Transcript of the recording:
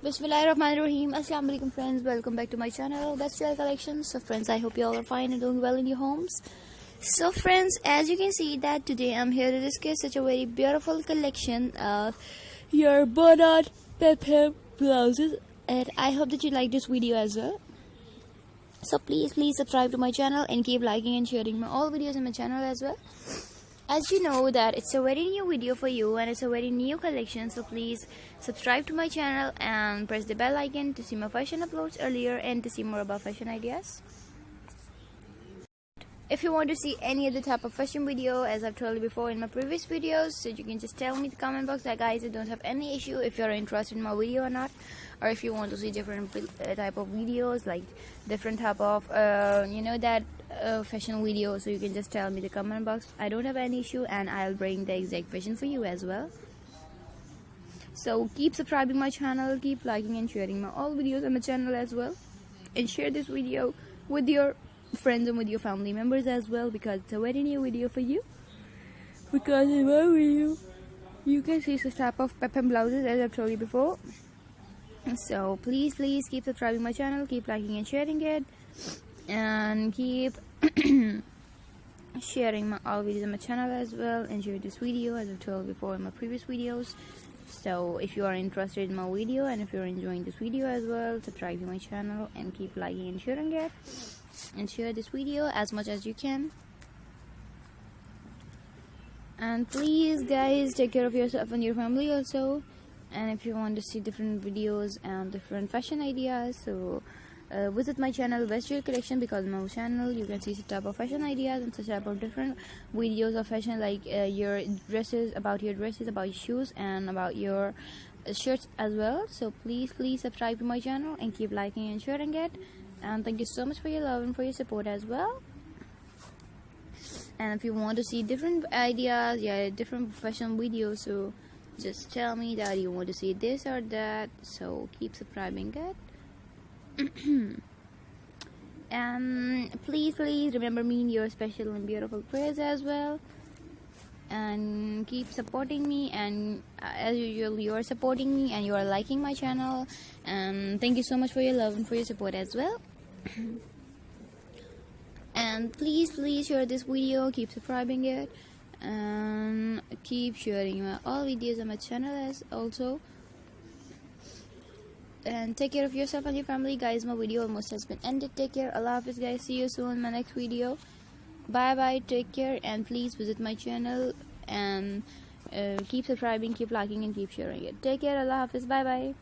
Bismillahirrahmanirrahim. Assalamu alaikum friends, welcome back to my channel Best Style Collection. So friends, I hope you all are fine and doing well in your homes. So friends, as you can see that today I'm here to discuss such a very beautiful collection of your Bowknot Peplum blouses, and I hope that you like this video as well. So please subscribe to my channel and keep liking and sharing my all videos on my channel as well. As you know that it's a very new video for you and it's a very new collection, so please subscribe to my channel and press the bell icon to see my fashion uploads earlier and to see more about fashion ideas. If you want to see any other type of fashion video, as I've told you before in my previous videos, so you can just tell me in the comment box that guys, I don't have any issue if you're interested in my video or not, or if you want to see different type of videos, like different type of fashion videos, so you can just tell me in the comment box. I don't have any issue and I'll bring the exact fashion for you as well. So keep subscribing my channel, keep liking and sharing my all videos on my channel as well, and share this video with your friends and with your family members as well, because it's a very new video for you. Because in my video you can see this type of peplum blouses, as I've told you before. So please keep subscribing my channel, keep liking and sharing it, and keep sharing my all videos on my channel as well, and share this video as I've told before in my previous videos. So if you are interested in my video and if you're enjoying this video as well, subscribe to my channel and keep liking and sharing it, and share this video as much as you can. And please guys, take care of yourself and your family also. And if you want to see different videos and different fashion ideas, so visit my channel Best Style Collection, because on my channel you can see such type of fashion ideas and such type of different videos of fashion, like your dresses, about your shoes, and about your shirts as well. So please subscribe to my channel and keep liking and sharing it. And thank you so much for your love and for your support as well. And if you want to see different ideas, different fashion videos, so just tell me that you want to see this or that, so keep subscribing it. And please remember me in your special and beautiful prayers as well, and keep supporting me. And as usual, you are supporting me and you are liking my channel, and thank you so much for your love and for your support as well. And please share this video, keep subscribing it, and keep sharing my all videos on my channel as also. And take care of yourself and your family guys. My video almost has been ended. Take care. Allah Hafiz guys. See you soon in my next video. Bye, take care, and please visit my channel and keep subscribing, keep liking and keep sharing it. Take care. Allah Hafiz. Bye.